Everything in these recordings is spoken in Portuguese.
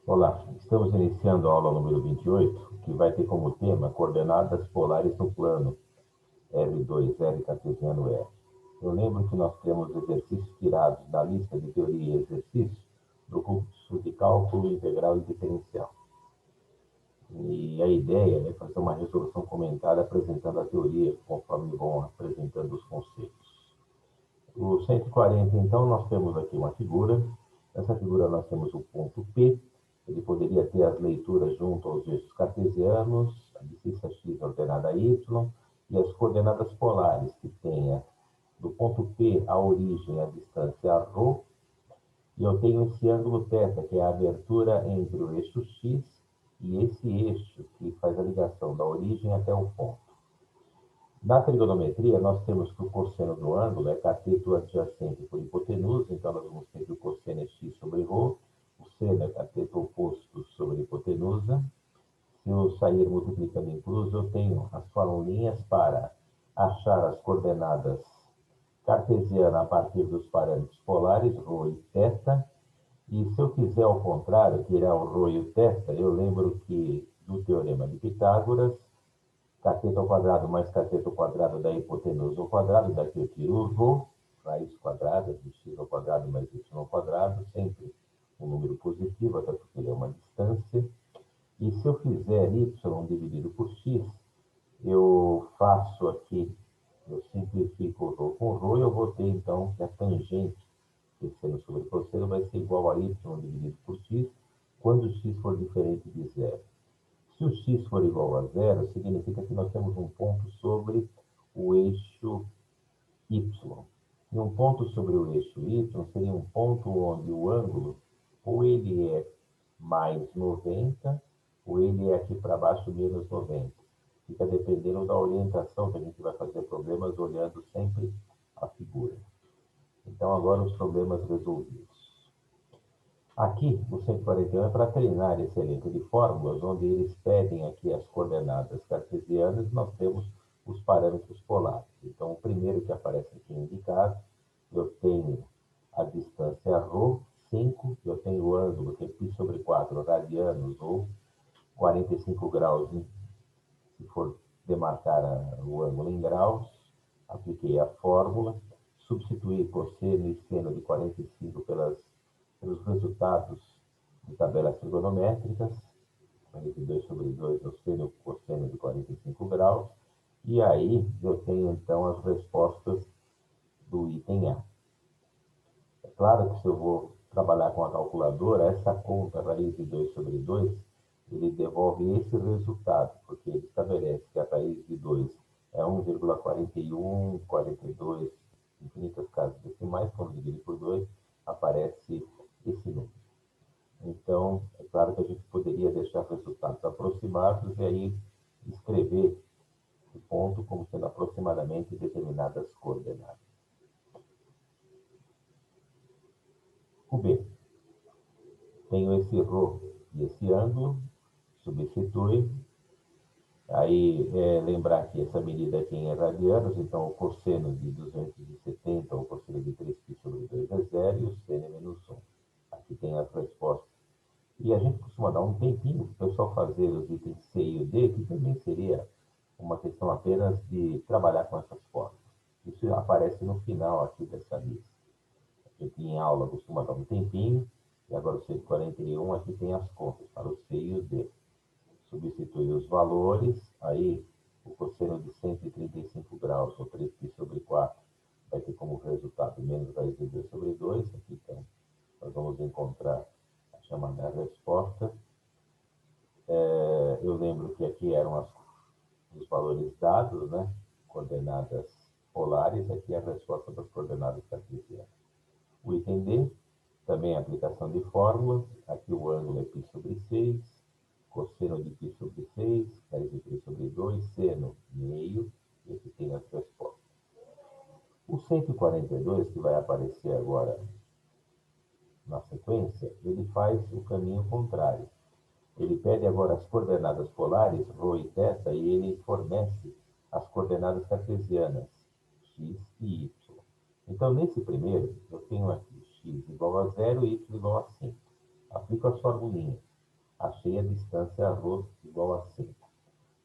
Olá, estamos iniciando a aula número 28, que vai ter como tema coordenadas polares no plano L2, L cartesiano R. Eu lembro que nós temos exercícios tirados da lista de teoria e exercícios do curso de cálculo integral e diferencial. E a ideia é fazer uma resolução comentada apresentando a teoria, conforme vão apresentando os conceitos. O 140, então, nós temos aqui uma figura. Nessa figura nós temos o ponto P. Ele poderia ter as leituras junto aos eixos cartesianos, a distância x ordenada a y, e as coordenadas polares, que tenha do ponto P a origem, a distância ρ, e eu tenho esse ângulo θ, que é a abertura entre o eixo x e esse eixo que faz a ligação da origem até o ponto. Na trigonometria, nós temos que o cosseno do ângulo é cateto adjacente por hipotenusa, então nós vamos ter que o cosseno é x sobre ρ, o seno é cateto oposto sobre hipotenusa. Se eu sair multiplicando incluso, eu tenho as formulinhas para achar as coordenadas cartesianas a partir dos parâmetros polares, ρ e θ. E se eu quiser ao contrário, tirar o ρ e o θ, eu lembro que do teorema de Pitágoras, cateto ao quadrado mais cateto ao quadrado da hipotenusa ao quadrado, daqui eu tiro o ρ, raiz quadrada de x ao quadrado mais y ao quadrado, sempre um número positivo, até porque ele é uma distância. E se eu fizer y dividido por x, eu faço aqui, eu simplifico o ρ com ρ, e eu vou ter então que a tangente, seno sobre cosseno, vai ser igual a y dividido por x, quando x for diferente de zero. Se o x for igual a zero, significa que nós temos um ponto sobre o eixo y. E um ponto sobre o eixo y seria um ponto onde o ângulo, ou ele é mais 90, ou ele é aqui para baixo menos 90. Fica dependendo da orientação, que a gente vai fazer problemas olhando sempre a figura. Então, agora os problemas resolvidos. Aqui, o 141 é para treinar esse elenco de fórmulas, onde eles pedem aqui as coordenadas cartesianas, nós temos os parâmetros polares. Então, o primeiro que aparece aqui indicado, eu tenho a distância ρ, 5, eu tenho o ângulo, que é π sobre 4 radianos, ou 45 graus, se for demarcar o ângulo em graus. Apliquei a fórmula, substituí cosseno e seno de 45 pelos resultados de tabelas trigonométricas, raiz de 2 sobre 2 é o seno e cosseno de 45 graus, e aí eu tenho então as respostas do item A. É claro que se eu vou trabalhar com a calculadora, essa conta, raiz de 2 sobre 2, ele devolve esse resultado, porque ele estabelece que a raiz de 2 é 1,41, 42, infinitas casas decimais, quando dividir por 2, aparece esse número. Então, é claro que a gente poderia deixar resultados aproximados e aí escrever o ponto como sendo aproximadamente determinadas coordenadas. O B. Tenho esse ρ e esse ângulo, substitui. Aí, lembrar que essa medida aqui é em radianos, então o cosseno de 270, o cosseno de 3π sobre 2 é zero, e o seno é menos 1. Aqui tem as respostas. E a gente costuma dar um tempinho para o pessoal fazer os itens C e D, que também seria uma questão apenas de trabalhar com essas formas. Isso aparece no final aqui dessa lista. A gente em aula costuma dar um tempinho, e agora o 141 aqui tem as contas para o C e o D. Substitui os valores, aí o cosseno de 135 graus, ou 3π sobre 4, vai ter como resultado menos raiz de 2 sobre 2. Aqui então, nós vamos encontrar a chamada resposta. Eu lembro que aqui eram os valores dados, né? Coordenadas polares, aqui é a resposta das coordenadas cartesianas. O item D, também a aplicação de fórmulas, aqui o ângulo é π sobre 6, cosseno de π sobre 6, raiz de 3 sobre 2, seno meio, e aqui tem as respostas. O 142, que vai aparecer agora na sequência, ele faz o caminho contrário. Ele pede agora as coordenadas polares, ρ e θ, e ele fornece as coordenadas cartesianas, x e y. Então, nesse primeiro, eu tenho aqui x igual a 0 e y igual a 5. Aplico as formulinhas. achei a distância ρ igual a 5.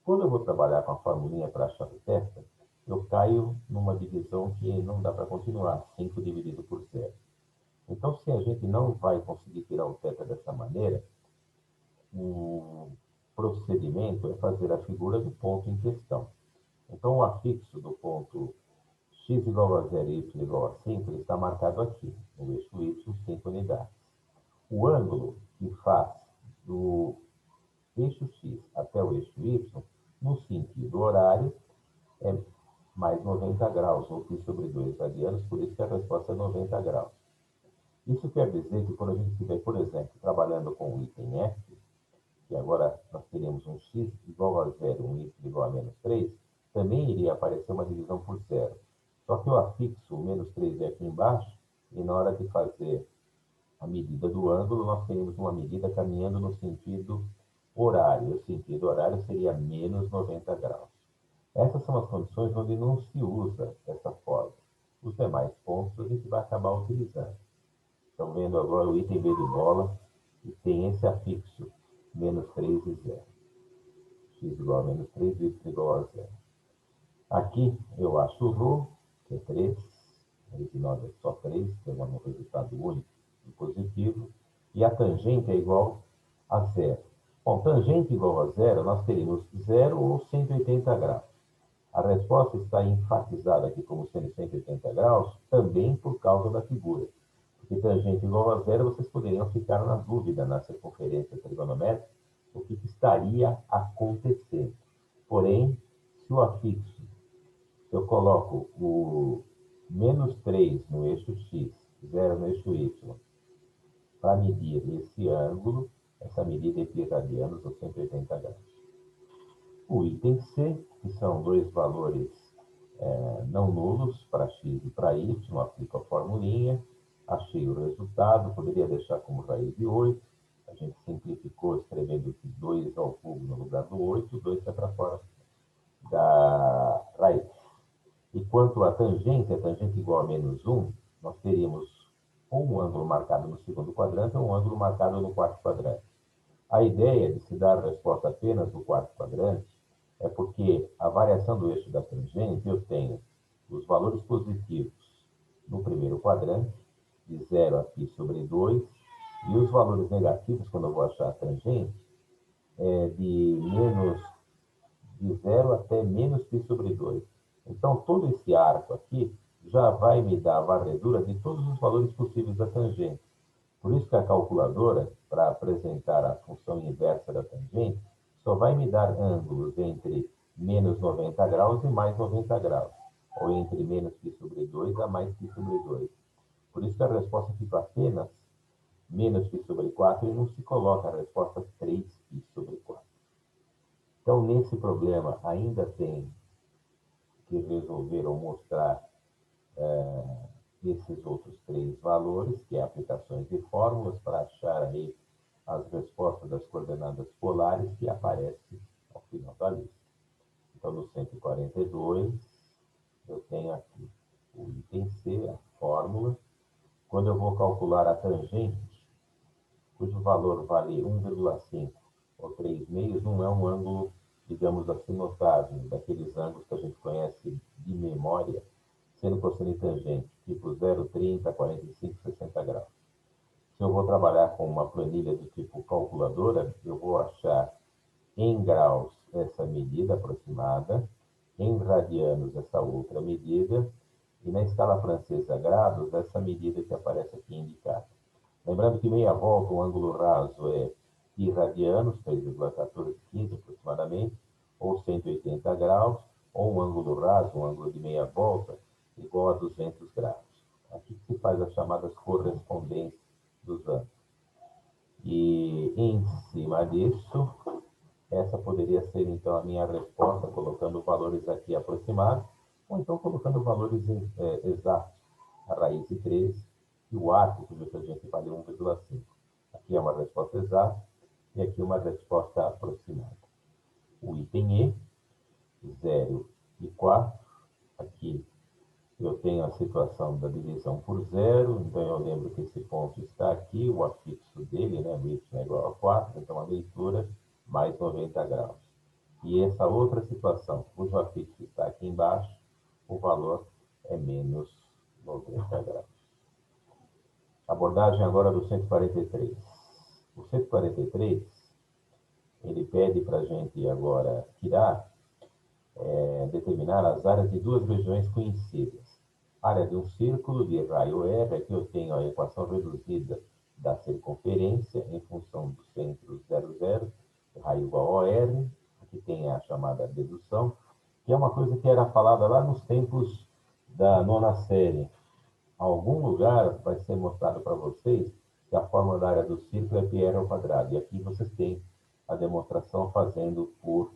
Quando eu vou trabalhar com a formulinha para achar o θ, eu caio numa divisão que não dá para continuar, 5 dividido por 0. Então, se a gente não vai conseguir tirar o θ dessa maneira, o procedimento é fazer a figura do ponto em questão. Então, o afixo do ponto x igual a 0 e y igual a 5, ele está marcado aqui, no eixo y, 5 unidades. O ângulo que faz do eixo x até o eixo y, no sentido horário, é mais 90 graus, ou π sobre 2 radianos, por isso que a resposta é 90 graus. Isso quer dizer que quando a gente estiver, por exemplo, trabalhando com o item F, que agora nós teríamos um x igual a 0, um y igual a menos 3, também iria aparecer uma divisão por 0. Só que eu afixo o menos 3 aqui embaixo, e na hora de fazer a medida do ângulo, nós teríamos uma medida caminhando no sentido horário. O sentido horário seria menos 90 graus. Essas são as condições onde não se usa essa fórmula. Os demais pontos a gente vai acabar utilizando. Estão vendo agora o item B de bola, e tem esse afixo, menos 3 e 0. X igual a menos 3, y igual a 0. Aqui eu acho o ρ, que é 3, aí de nós é só 3, tem um resultado único e positivo, e a tangente é igual a 0. Bom, tangente igual a 0, nós teríamos 0 ou 180 graus. A resposta está enfatizada aqui como sendo 180 graus, também por causa da figura. Porque tangente igual a 0, vocês poderiam ficar na dúvida na circunferência trigonométrica, o que estaria acontecendo. Porém, se o afixo, eu coloco o menos 3 no eixo x, 0 no eixo y, para medir esse ângulo, essa medida é pi radianos ou 180 graus. O item C, que são dois valores não nulos para x e para y, aplico a formulinha, achei o resultado, poderia deixar como raiz de 8, a gente simplificou escrevendo que 2 ao cubo no lugar do 8, 2 sai para fora da raiz. E quanto à tangente, a tangente igual a menos 1, nós teríamos ou um ângulo marcado no segundo quadrante ou um ângulo marcado no quarto quadrante. A ideia de se dar a resposta apenas no quarto quadrante é porque a variação do eixo da tangente, eu tenho os valores positivos no primeiro quadrante, de 0 a π sobre 2, e os valores negativos, quando eu vou achar a tangente, de 0 até menos π sobre 2. Então, todo esse arco aqui já vai me dar a varredura de todos os valores possíveis da tangente. Por isso que a calculadora, para apresentar a função inversa da tangente, só vai me dar ângulos entre menos 90 graus e mais 90 graus, ou entre menos π sobre 2 a mais π sobre 2. Por isso que a resposta fica apenas menos π sobre 4 e não se coloca a resposta 3π sobre 4. Então, nesse problema, ainda tem que resolver ou mostrar esses outros três valores, que é aplicações de fórmulas, para achar aí as respostas das coordenadas polares que aparecem ao final da lista. Então, no 142, eu tenho aqui o item C, a fórmula. Quando eu vou calcular a tangente, cujo valor vale 1,5 ou 3 meios, não é um ângulo, digamos assim, notável, daqueles ângulos que a gente conhece de memória, sendo cosseno e tangente, tipo 0, 30, 45, 60 graus. Se eu vou trabalhar com uma planilha do tipo calculadora, eu vou achar em graus essa medida aproximada, em radianos essa outra medida, e na escala francesa grados, essa medida que aparece aqui indicada. Lembrando que meia volta, o ângulo raso é π radianos, 3,1415 aproximadamente, ou 180 graus, ou um ângulo raso, um ângulo de meia volta, igual a 200 graus. Aqui se faz as chamadas correspondências dos ângulos. E em cima disso, essa poderia ser então a minha resposta, colocando valores aqui aproximados, ou então colocando valores exatos, a raiz de 13 e o arco, cuja tangente vale 1,5. Aqui é uma resposta exata e aqui uma resposta aproximada. O item E, 0 e 4, aqui eu tenho a situação da divisão por zero, então eu lembro que esse ponto está aqui, o afixo dele, né, o y é igual a 4, então a leitura mais 90 graus. E essa outra situação, cujo afixo está aqui embaixo, o valor é menos 90 graus. Abordagem agora do 143. O 143, ele pede para a gente agora tirar, determinar as áreas de duas regiões conhecidas. Área de um círculo de raio R, aqui eu tenho a equação reduzida da circunferência em função do centro 00, raio igual a OR, aqui tem a chamada dedução, que é uma coisa que era falada lá nos tempos da nona série. Algum lugar vai ser mostrado para vocês que a fórmula da área do círculo é πr ao quadrado. E aqui vocês têm a demonstração fazendo por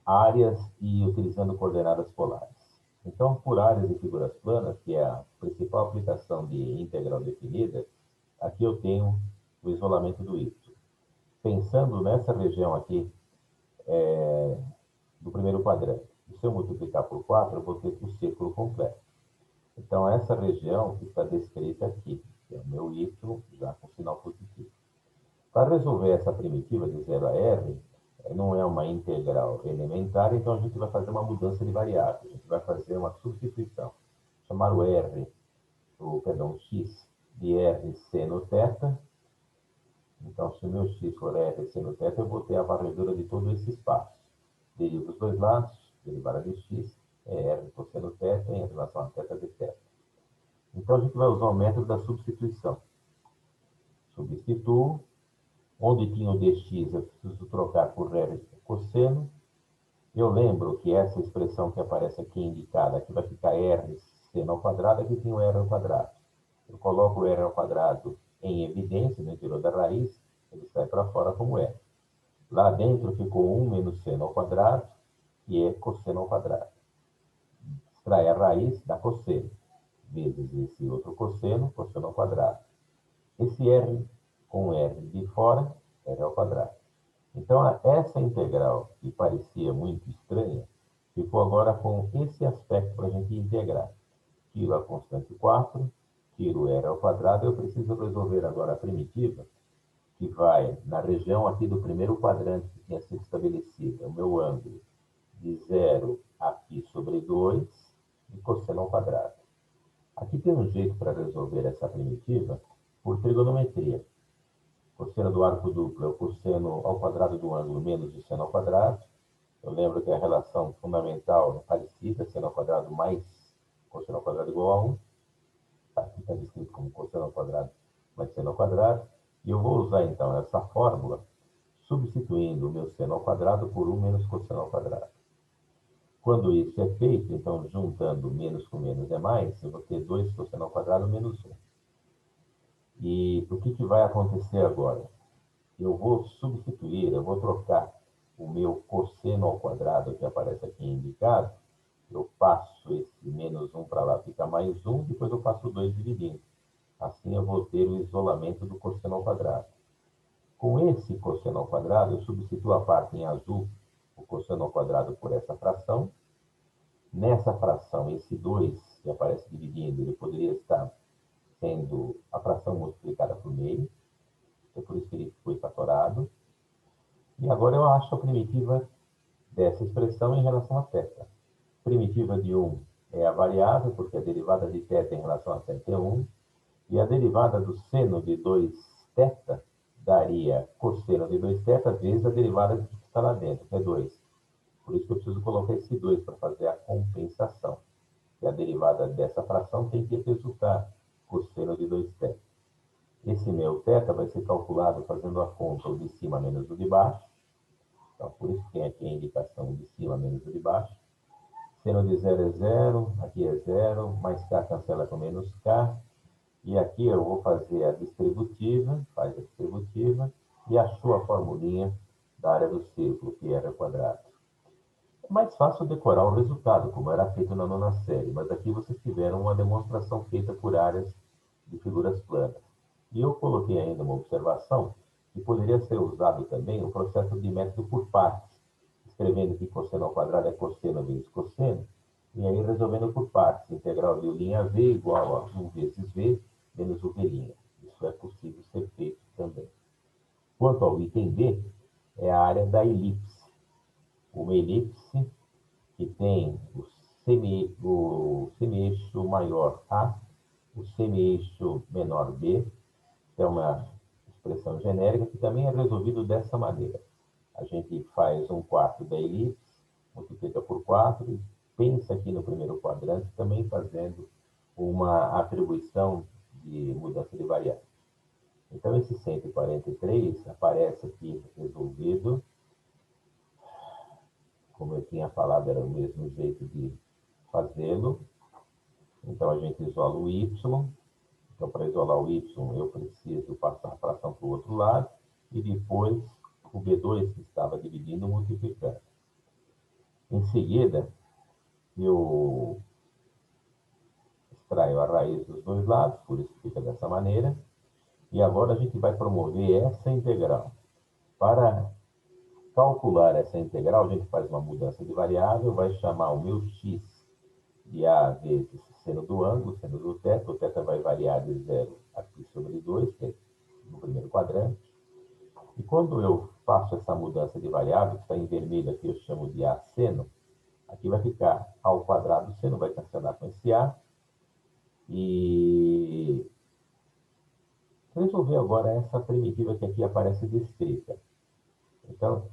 áreas e utilizando coordenadas polares. Então, por áreas e figuras planas, que é a principal aplicação de integral definida, aqui eu tenho o isolamento do y. Pensando nessa região aqui do primeiro quadrante, e se eu multiplicar por 4, eu vou ter o círculo completo. Então, essa região está descrita aqui, que é o meu y já com sinal positivo. Para resolver essa primitiva de 0 a r, não é uma integral elementar, então a gente vai fazer uma mudança de variável. A gente vai fazer uma substituição. Chamar o r, perdão, x de r seno θ. Então, se o meu x for r seno θ, eu vou ter a varredura de todo esse espaço. Derivo os dois lados, derivada de x é r cosseno θ em relação a θ de θ. Então, a gente vai usar o método da substituição. Substituo. Onde tinha o dx, eu preciso trocar por r cosseno. Eu lembro que essa expressão que aparece aqui indicada, aqui vai ficar r seno ao quadrado, aqui tem o r ao quadrado. Eu coloco o r ao quadrado em evidência, no interior da raiz, ele sai para fora como é. Lá dentro ficou 1 menos seno ao quadrado, que é cosseno ao quadrado. Extrai a raiz da cosseno, vezes esse outro cosseno, cosseno ao quadrado. Esse r com r de fora, r ao quadrado. Então, essa integral, que parecia muito estranha, ficou agora com esse aspecto para a gente integrar. Tiro a constante 4, tiro r ao quadrado, eu preciso resolver agora a primitiva, que vai na região aqui do primeiro quadrante que tinha sido estabelecido, o meu ângulo, de 0 a π sobre 2, de cosseno ao quadrado. Aqui tem um jeito para resolver essa primitiva por trigonometria. Cosseno do arco duplo é o cosseno ao quadrado do ângulo menos o seno ao quadrado. Eu lembro que a relação fundamental é parecida, seno ao quadrado mais cosseno ao quadrado igual a 1. Aqui está descrito como cosseno ao quadrado mais seno ao quadrado. E eu vou usar, então, essa fórmula, substituindo o meu seno ao quadrado por 1 menos cosseno ao quadrado. Quando isso é feito, então, juntando menos com menos é mais, eu vou ter 2 cosseno ao quadrado menos 1. E o que vai acontecer agora? Eu vou substituir, eu vou trocar o meu cosseno ao quadrado, que aparece aqui indicado, eu passo esse menos 1 para lá, fica mais 1, depois eu passo 2 dividindo. Assim eu vou ter o isolamento do cosseno ao quadrado. Com esse cosseno ao quadrado, eu substituo a parte em azul, o cosseno ao quadrado, por essa fração. Nessa fração, esse 2 que aparece dividindo, ele poderia estar sendo a fração multiplicada por meio. É por isso que ele foi fatorado. E agora eu acho a primitiva dessa expressão em relação a θ. Primitiva de 1 é a variável, porque a derivada de θ em relação a θ é 1. E a derivada do seno de 2θ daria cosseno de 2θ vezes a derivada que está lá dentro, que é 2. Por isso que eu preciso colocar esse 2 para fazer a compensação. E a derivada dessa fração tem que resultar cosseno de 2θ. Esse meu θ vai ser calculado fazendo a conta o de cima menos o de baixo. Então, por isso que tem aqui a indicação de cima menos o de baixo. Seno de 0 é 0, aqui é 0, mais k cancela com menos k. E aqui eu vou fazer a distributiva, faz a distributiva, e achou a formulinha da área do círculo, que era quadrado. É mais fácil decorar o resultado, como era feito na nona série, mas aqui vocês tiveram uma demonstração feita por áreas de figuras planas. E eu coloquei ainda uma observação que poderia ser usado também o processo de método por partes, escrevendo que cosseno ao quadrado é cosseno vezes cosseno, E aí, resolvendo por partes, integral de linha V igual a 1 vezes V menos o V'. Isso é possível ser feito também. Quanto ao item B, é a área da elipse. Uma elipse que tem o semi-eixo maior A, o semi-eixo menor B, que é uma expressão genérica que também é resolvido dessa maneira. A gente faz 1/4 da elipse, multiplica por 4 e pensa aqui no primeiro quadrante também fazendo uma atribuição de mudança de variável. Então, esse 143 aparece aqui resolvido. Como eu tinha falado, era o mesmo jeito de fazê-lo. Então, a gente isola o y. Então, para isolar o y, eu preciso passar a fração para o outro lado. E depois, o B2 que estava dividindo, multiplicando. Em seguida, eu extraio a raiz dos dois lados, por isso fica dessa maneira. E agora a gente vai promover essa integral. Para calcular essa integral, a gente faz uma mudança de variável, vai chamar o meu x de A vezes seno do ângulo, seno do θ. O θ vai variar de 0 aqui sobre 2, que é no primeiro quadrante. E quando eu faço essa mudança de variável, que está em vermelho aqui, eu chamo de A seno, aqui vai ficar A ao quadrado, o seno vai cancelar com esse A. E resolver agora essa primitiva que aqui aparece descrita. Então,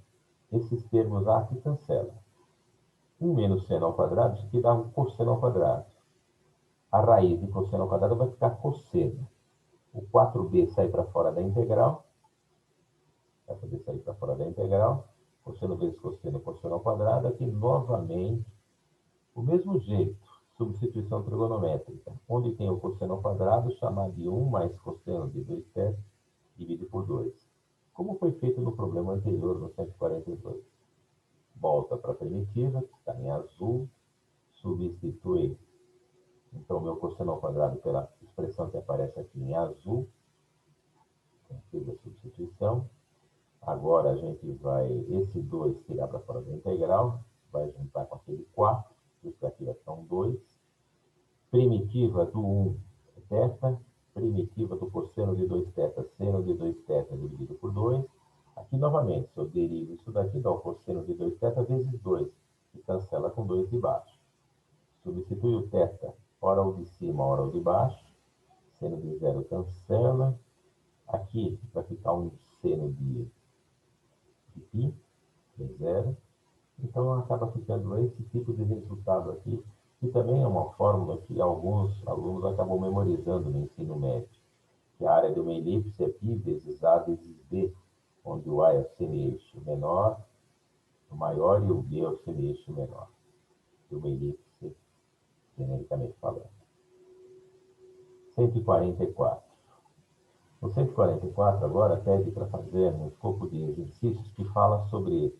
esses termos A aqui cancelam. 1 menos seno ao quadrado, isso aqui dá um cosseno ao quadrado. A raiz de cosseno ao quadrado vai ficar cosseno. O 4b sai para fora da integral. Vai poder sair para fora da integral. Cosseno vezes cosseno, cosseno ao quadrado. Aqui, novamente, o mesmo jeito. Substituição trigonométrica. Onde tem o cosseno ao quadrado, chamar de 1 mais cosseno de 2θ, dividido por 2. Como foi feito no problema anterior, no 142. Volta para a primitiva, que está em azul. Substitui, então, o meu cosseno ao quadrado pela expressão que aparece aqui em azul. Então, fiz a substituição. Agora a gente vai, esse 2 tirar para fora da integral, vai juntar com aquele 4, isso aqui vai ficar um 2. Primitiva do 1 é θ, primitiva do cosseno de 2θ, seno de 2θ dividido por 2. Aqui, novamente, se eu derivo isso daqui, dá o cosseno de 2θ vezes 2, que cancela com 2 de baixo. Substitui o θ, ora o de cima, ora o de baixo. Seno de 0 cancela. Aqui vai ficar um seno de π, que é 0. Então, acaba ficando esse tipo de resultado aqui, que também é uma fórmula que alguns alunos acabam memorizando no ensino médio, que a área de uma elipse é π vezes A vezes B, onde o A é o semi-eixo menor, o maior, e o B é o semi-eixo menor, de uma elipse, genericamente falando. 144. O 144 agora pede para fazer um escopo de exercícios que fala sobre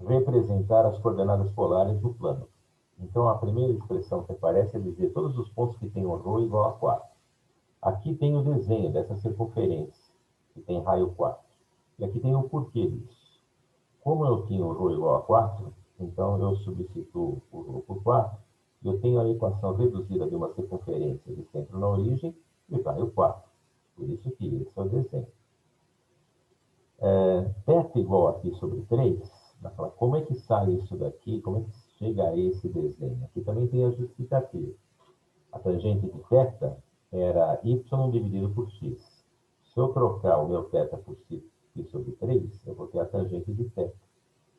representar as coordenadas polares do plano. Então, a primeira expressão que aparece é dizer todos os pontos que têm o ρ igual a 4. Aqui tem o desenho dessa circunferência, que tem raio 4. E aqui tem o porquê disso. Como eu tinha o ρ igual a 4, então eu substituo o ρ por 4, e eu tenho a equação reduzida de uma circunferência de centro na origem e raio 4. Por isso que esse é o desenho. θ igual aqui sobre 3, vai falar como é que sai isso daqui, como é que chega a esse desenho. Aqui também tem a justificativa. A tangente de θ era y dividido por x. Se eu trocar o meu θ por π sobre 3, eu vou ter a tangente de θ,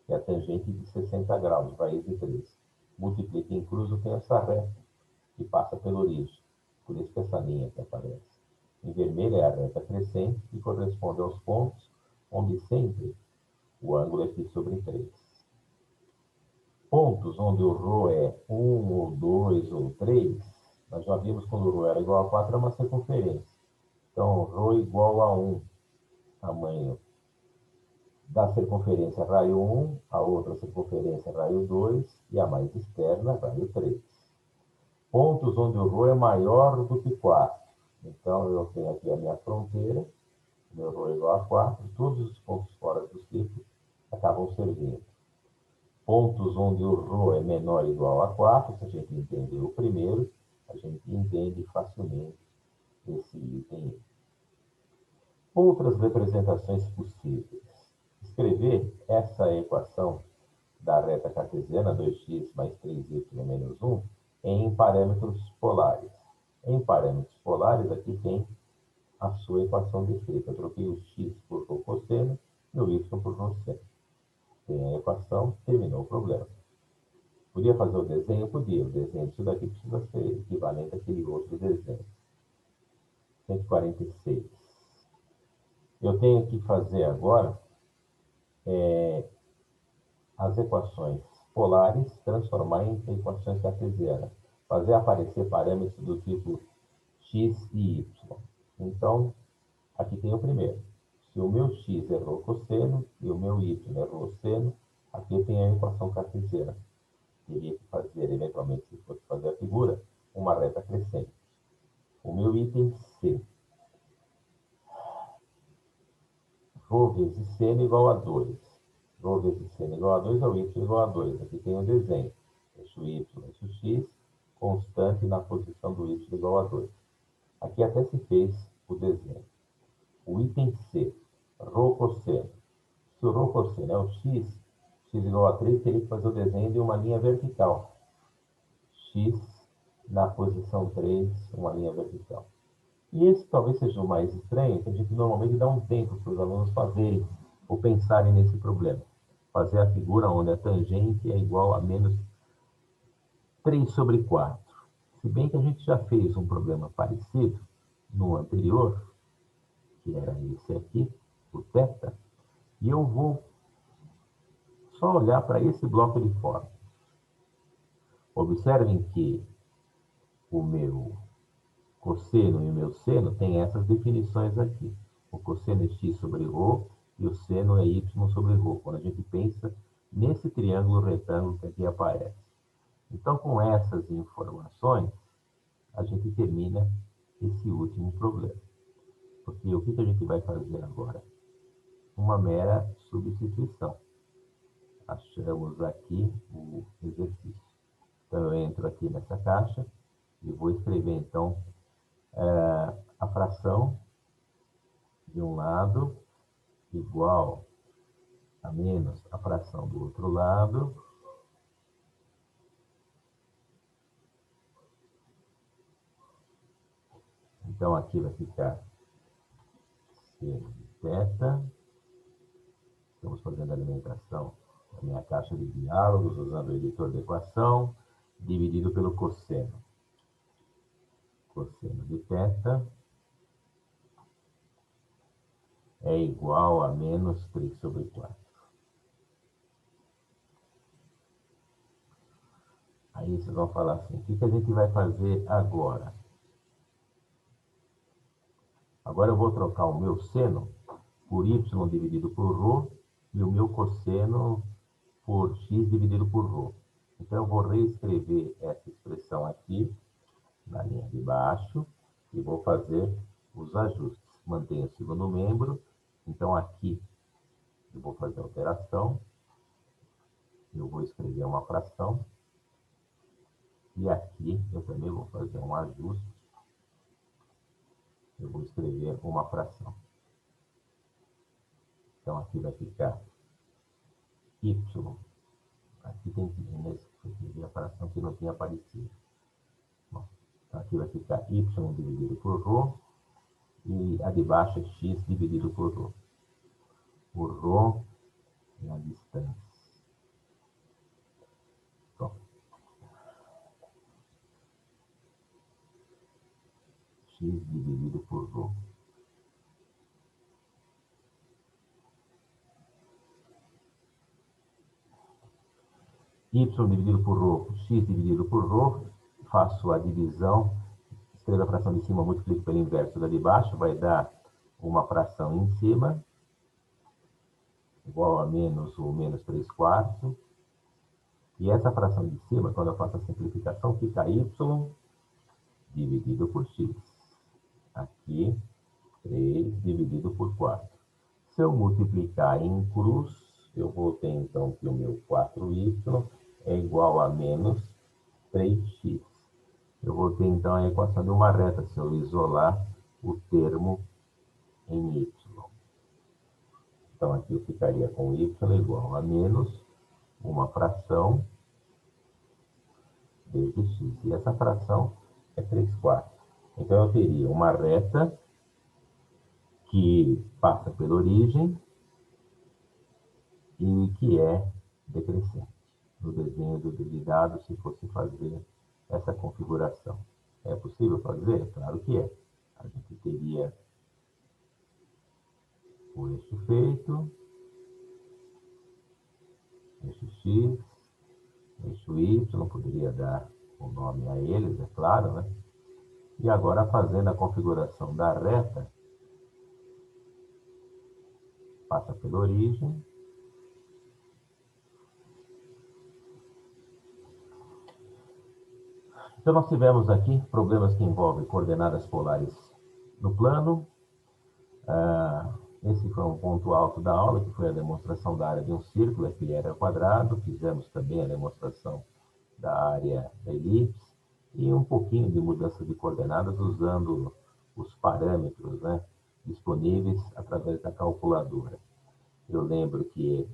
que é a tangente de 60 graus, raiz de 3. Multiplica em cruz, eu tenho essa reta que passa pela origem. Por isso que essa linha que aparece. Em vermelho é a reta crescente, que corresponde aos pontos onde sempre o ângulo é π sobre 3. Pontos onde o ρ é 1, ou 2, ou 3, nós já vimos quando o ρ era igual a 4, é uma circunferência. Então, ρ igual a 1, tamanho da circunferência raio 1, a outra circunferência raio 2, e a mais externa, raio 3. Pontos onde o ρ é maior do que 4. Então, eu tenho aqui a minha fronteira, meu ρ é igual a 4, todos os pontos fora do círculo acabam servindo. pontos onde o ρ é menor ou igual a 4, se a gente entender o primeiro, a gente entende facilmente esse item. Outras representações possíveis. Escrever essa equação da reta cartesiana, 2x mais 3y menos 1, em parâmetros polares. Em parâmetros polares, aqui tem a sua equação descrita. Eu troquei o x por rho cosseno e o y por rho seno. Tem a equação, terminou o problema. Podia fazer o desenho? Podia. O desenho disso daqui precisa ser equivalente àquele outro desenho. 146. Eu tenho que fazer agora as equações polares, transformar em equações cartesianas. Fazer aparecer parâmetros do tipo x e y. Então, aqui tem o primeiro. Se o meu x é rho cosseno e o meu y é rho seno, aqui eu tenho a equação cartesiana. Teria que fazer, eventualmente, se fosse fazer a figura, uma reta crescente. O meu item C. Rho vezes seno igual a 2. Rho vezes seno igual a 2 é o y igual a 2. Aqui tem o desenho. Eixo y, eixo x, constante na posição do y igual a 2. Aqui até se fez o desenho. O item C, ρ cosseno. Se o ρ cosseno é o x, x igual a 3, teria que fazer o desenho de uma linha vertical. X na posição 3, uma linha vertical. E esse talvez seja o mais estranho, que a gente normalmente dá um tempo para os alunos fazerem ou pensarem nesse problema. Fazer a figura onde a tangente é igual a menos 3 sobre 4. Se bem que a gente já fez um problema parecido no anterior, que era esse aqui, o θ, e eu vou só olhar para esse bloco de fórmulas. Observem que o meu cosseno e o meu seno têm essas definições aqui. O cosseno é x sobre ρ e o seno é y sobre ρ, quando a gente pensa nesse triângulo retângulo que aqui aparece. Então, com essas informações, a gente termina esse último problema. Porque o que a gente vai fazer agora? Uma mera substituição. Achamos aqui o exercício. Então, eu entro aqui nessa caixa e vou escrever, então, a fração de um lado igual a menos a fração do outro lado. Então, aqui vai ficar seno de θ. Estamos fazendo a alimentação da minha caixa de diálogos, usando o editor de equação, dividido pelo cosseno. Cosseno de θ é igual a menos 3 sobre 4. Aí vocês vão falar assim, o que a gente vai fazer agora? Agora eu vou trocar o meu seno por y dividido por ρ e o meu cosseno por x dividido por ρ. Então, eu vou reescrever essa expressão aqui, na linha de baixo, e vou fazer os ajustes. Mantenho o segundo membro, então aqui eu vou fazer a alteração, eu vou escrever uma fração, e aqui eu também vou fazer um ajuste, eu vou escrever uma fração. Então, aqui vai ficar y. Aqui tem que escrever a fração que não tinha aparecido. Bom, então aqui vai ficar y dividido por ρ, e a de baixo é x dividido por ρ. O ρ é a distância. Bom, x dividido por ρ. Y dividido por ρ, x dividido por ρ, faço a divisão, escrevo a fração de cima, multiplico pelo inverso da de baixo, vai dar uma fração em cima, igual a menos ou menos 3 quartos. E essa fração de cima, quando eu faço a simplificação, fica y dividido por x. Aqui, 3 dividido por 4. Se eu multiplicar em cruz, Eu vou ter, então, que o meu 4y é igual a menos 3x. Eu vou ter, então, a equação de uma reta, se eu isolar o termo em y. Então, aqui eu ficaria com y igual a menos uma fração vezes x. E essa fração é 3/4. Então, eu teria uma reta que passa pela origem e que é decrescente. No desenho do dado, se fosse fazer essa configuração. É possível fazer? Claro que é. A gente teria o eixo feito, eixo X, eixo Y, poderia dar o nome a eles, é claro, né? E agora, fazendo a configuração da reta, passa pela origem, então, nós tivemos aqui problemas que envolvem coordenadas polares no plano. Esse foi um ponto alto da aula, que foi a demonstração da área de um círculo, aqui era quadrado. Fizemos também a demonstração da área da elipse e um pouquinho de mudança de coordenadas usando os parâmetros, né, disponíveis através da calculadora. Eu lembro que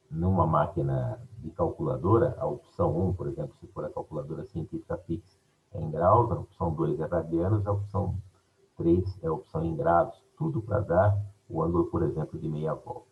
numa máquina de calculadora, a opção 1, por exemplo, se for a calculadora científica fixa, é em graus, a opção 2 é radianos, a opção 3 é a opção em graus, tudo para dar o ângulo, por exemplo, de meia volta.